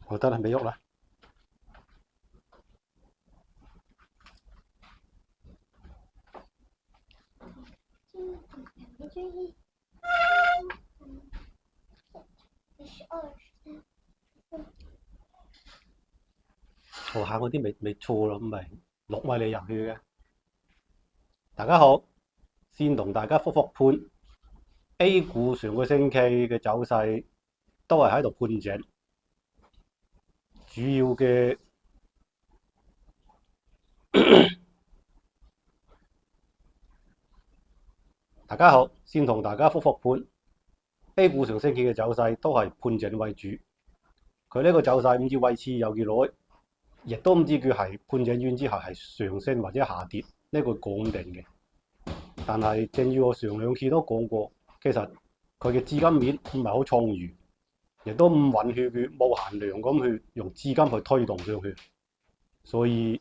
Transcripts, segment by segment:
我得啦，未喐啦。我下嗰啲未錯咯，咁咪6米你入去嘅。大家好，先同大家復復盤。A 股上個星期嘅走勢都係喺度判井，主要嘅大家好，先同大家復復盤。A 股上星期嘅走勢都係判井為主，佢呢個走勢唔知維持有幾耐，亦都唔知佢係判井完之後係上升或者下跌，呢個講唔定嘅。但係正如我上兩期都講過，其實佢嘅資金面唔係好充裕，亦都唔允許佢無限量咁去用資金去推動上去，所以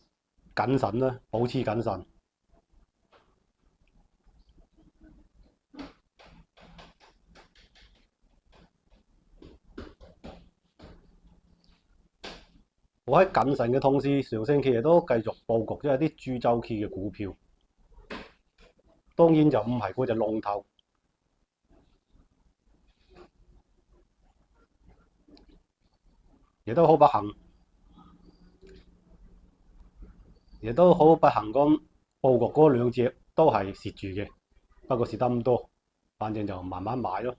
謹慎啦，保持謹慎。我喺謹慎嘅同時，上星期亦都繼續佈局咗一啲豬周期嘅股票，當然就唔係嗰隻龍頭。亦都好不幸，咁佈局嗰兩隻都係蝕住嘅，不過蝕得咁多，反正就慢慢買咯。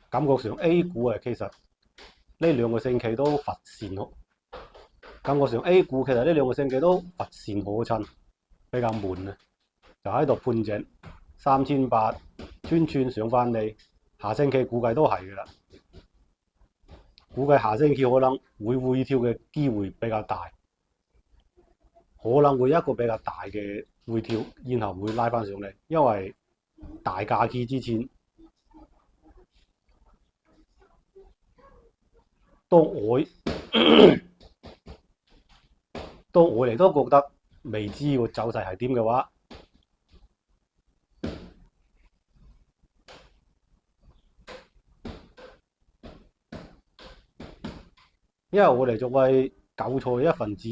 感覺上 A 股啊，其實呢兩個星期都乏善可。感覺上 A 股其實呢兩個星期都乏善可陳，比較悶啊，就喺度判井3800串串上翻嚟，下星期估計都係嘅啦。估計下星期可能會回調嘅機會比較大，可能會一個比較大嘅回調，然後會拉翻上嚟，因為大假期之前，當我哋都覺得未知個走勢係點嘅話，因為我哋作為韭菜一份子，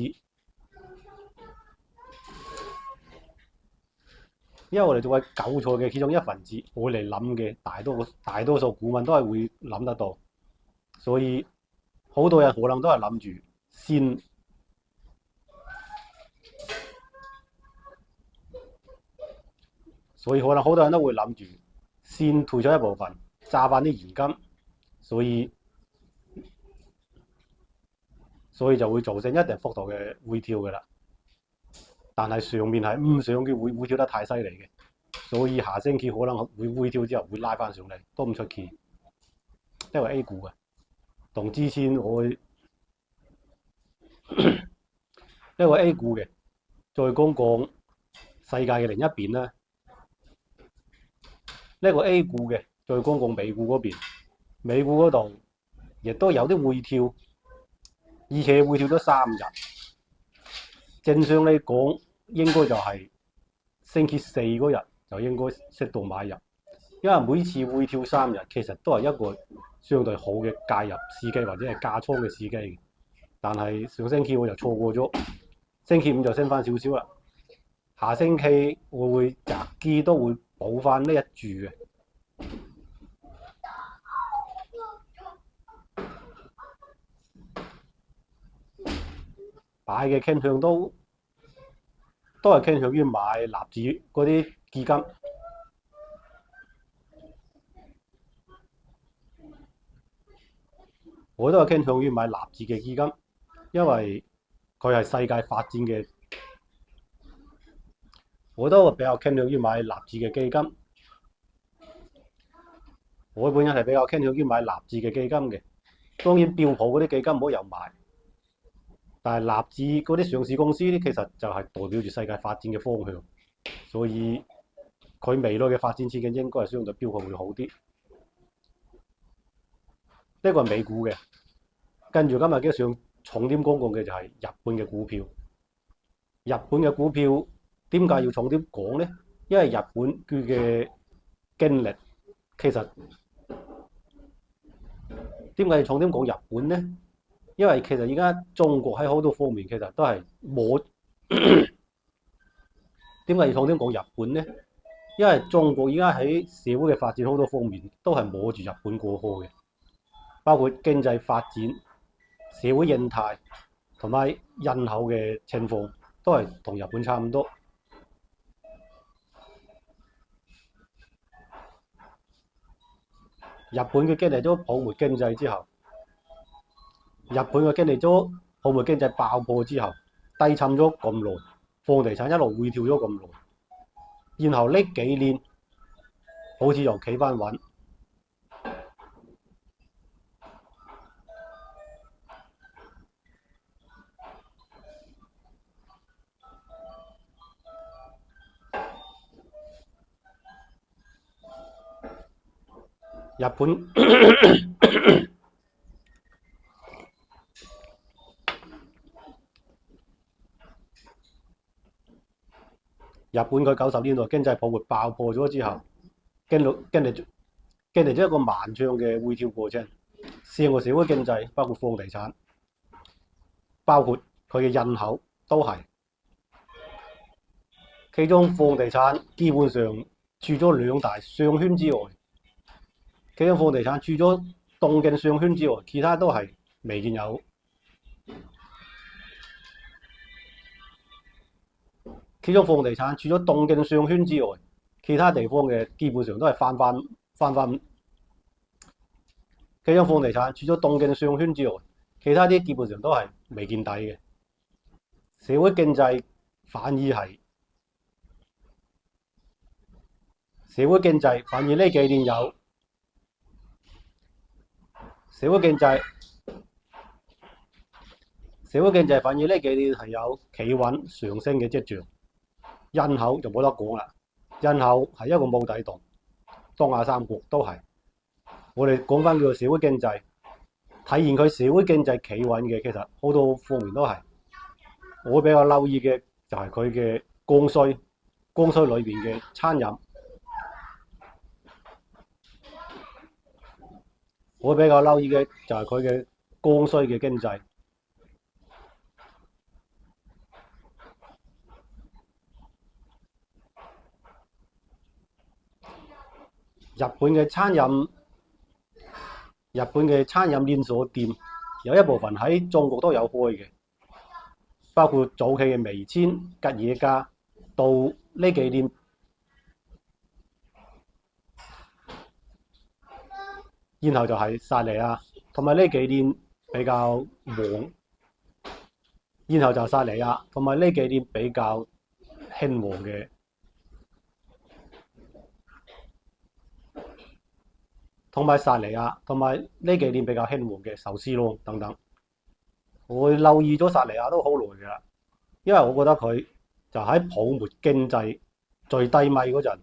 嘅其中一份子，我哋諗嘅大多數顧問都係會諗得到，所以好多人可能都係諗住先，所以可能好多人都會諗住先退出一部分，揸翻啲現金，所以就會造成一定幅度嘅回調嘅啦。但係上面係唔想佢回調得太犀利嘅，所以下星期可能會回調之後會拉翻上嚟，都唔出奇。因為 A 股嘅同之前因為 A 股嘅再講世界嘅另一邊咧，呢個 A 股嘅再講美股嗰邊，美股嗰度亦都有啲回調，而且回調咗3日。正常嚟講，應該就係星期四嗰日就應該適度買入，因為每次回調3日其實都係一個相對好嘅介入時機或者係加倉嘅時機。但係上星期我就錯過咗，星期五就升翻少少啦。下星期我會擇機都會補翻呢一注嘅。擺嘅傾向都係傾向於買納指嗰啲基金，我都係傾向於買納指嘅基金，因為佢係世界發展嘅，我都比較傾向於買納指嘅基金。我本人係比較傾向於買納指嘅基金嘅，當然標普嗰啲基金唔好又買。但係納指嗰啲上市公司其實就係代表住世界發展嘅方向，所以佢未來嘅發展前景應該係相對標普會好啲。呢個係美股嘅，跟住今日嘅上重點公共嘅就係日本嘅股票。日本嘅股票點解要重點講呢？因為日本佢嘅經歷其實點解要重點講日本呢？因為其實而家中國喺好多方面其實都係冇點解要重點講日本呢？因為中國而家喺社會嘅發展好多方面都係摸住日本過河嘅，包括經濟發展、社會形態同埋人口嘅情況都係同日本差唔多。日本嘅經歷咗泡沫經濟之後，日本嘅經歷咗泡沫經濟爆破之後，低沉咗咁耐，房地產一路回調咗咁耐，然後呢幾年好似又企翻穩。日本日本佢90年代經濟泡沫爆破咗之後，經歷咗一個漫長嘅回調過程，成個社會經濟包括房地產，包括佢嘅人口都係，其中房地產基本上除咗兩大商圈之外，其中房地產除咗東京商圈之外，其他都係未見有。其中房地產除咗東京商圈之外，其他地方嘅基本上都係翻。其中房地產除咗東京商圈之外，其他啲基本上都係未見底嘅。社會經濟反而呢幾年有社會經濟反而呢幾年係有企穩上升嘅跡象。人口就冇得講啦，人口係一個冇底洞，東亞三國都係。我哋講翻佢個社會經濟，體現佢社會經濟企穩嘅，其實好多方面都係。我比較留意嘅就係佢嘅剛需裏邊嘅餐飲。我比較留意嘅就係佢嘅剛需嘅經濟。日本嘅餐飲連鎖店有一部分喺中國都有開嘅，包括早期嘅味千、吉野家，到呢幾年，然後就係薩莉亞，同埋呢幾年比較旺，然後就薩莉亞，同埋呢幾年比較興旺嘅。同埋薩莉亞，同埋呢幾年比較興旺嘅壽司郎等等，我留意咗薩莉亞都好耐嘅啦，因為我覺得佢就喺泡沫經濟最低迷嗰陣，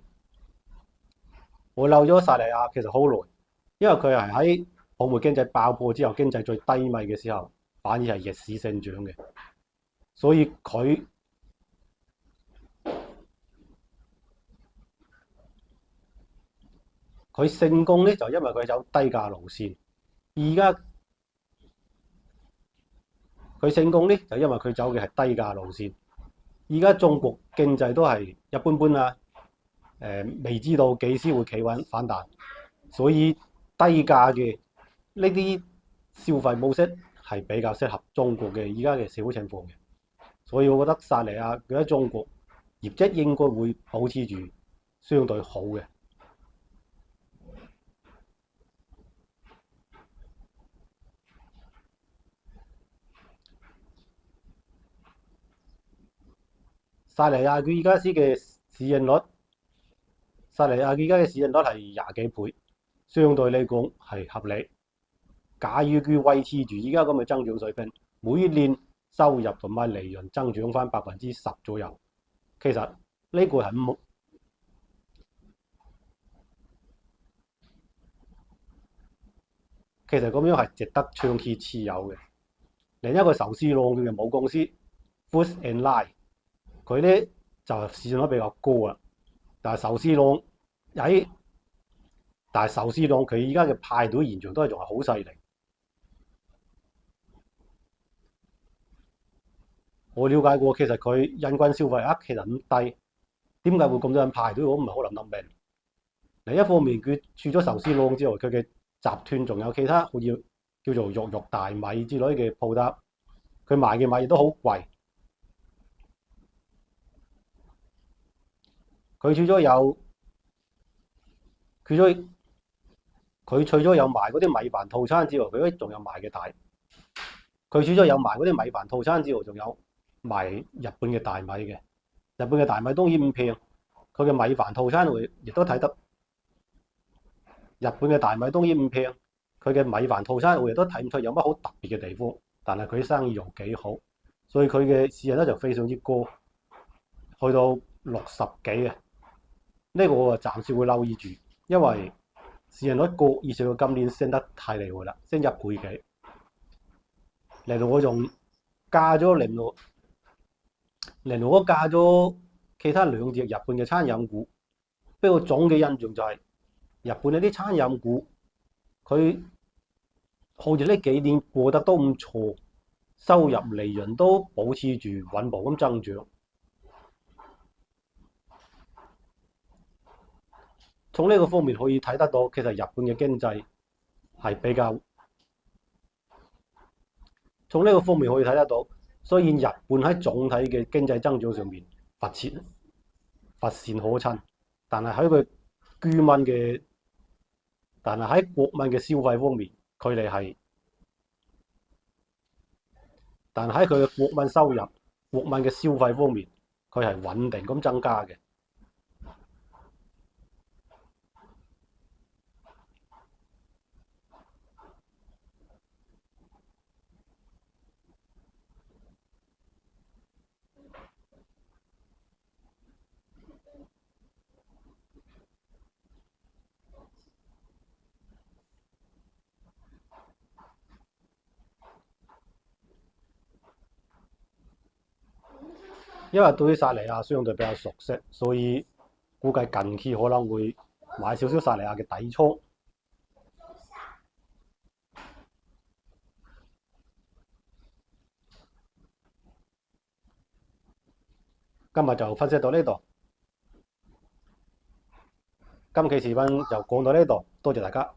我留咗薩莉亞其實好耐，因為佢係喺泡沫經濟爆破之後，經濟最低迷嘅時候，反而係逆市成長嘅，所以佢成功咧，就因為佢走低價路線。而家佢成功咧，就因為佢走嘅係低價路線。而家中國經濟都係一般般啦，未知道幾時會企穩反彈，所以低價嘅呢啲消費模式係比較適合中國嘅而家嘅社會情況嘅。所以我覺得薩莉亞佢喺中國業績應該會保持住相對好嘅。薩莉亞佢而家嘅市盈率，薩莉亞佢而家嘅市盈率係廿幾倍，相對嚟講係合理。假如佢維持住而家咁嘅增長水平，每年收入同埋利潤增長翻10%左右，其實呢個係冇，其實咁樣係值得長期持有嘅。另一個壽司郎嘅母公司 Food and Life 佢咧就市佔率比較高啊。但係壽司郎喺但係壽司郎佢依家嘅排隊現象都係仲係好犀利。我了解過，其實佢人均消費額其實咁低，點解會咁多人排隊？我唔係好諗得明。另一方面，佢除咗壽司郎之外，佢嘅集團仲有其他好似叫做肉大米之類嘅鋪頭，佢賣嘅米亦都好貴。佢除咗有佢除佢除咗有賣嗰啲米飯套餐之外，佢仲有賣嘅大。佢除咗有賣嗰啲米飯套餐之外，仲有賣日本嘅大米嘅。日本嘅大米當然唔平，佢嘅米飯套餐會亦都睇得。日本嘅大米當然唔平，佢嘅米飯套餐我亦都睇唔出有乜好特別嘅地方，但係佢生意又幾好，所以佢嘅市盈率就非常之高，去到60幾啊！呢個我暫時會留意住，因為市盈率高，而且佢今年升得太厲害啦，升1倍幾。嚟到我仲加咗我加咗其他2隻日本嘅餐飲股，不過總嘅印象就係日本嗰啲餐飲股，佢好似呢幾年過得都唔錯，收入利潤都保持住穩步咁增長。從呢個方面可以睇得到，其實日本嘅經濟係比較。從呢個方面可以睇得到，雖然日本喺總體嘅經濟增長上面乏善可陳，但係喺國民嘅消費方面，佢哋係，但係喺佢嘅國民收入、國民嘅消費方面，佢係穩定咁增加嘅。因為對於薩莉亞相對比較熟悉，所以估計近期可能會買少少薩莉亞嘅底倉。今日就分析到呢度，今期視頻就講到呢度，多謝大家。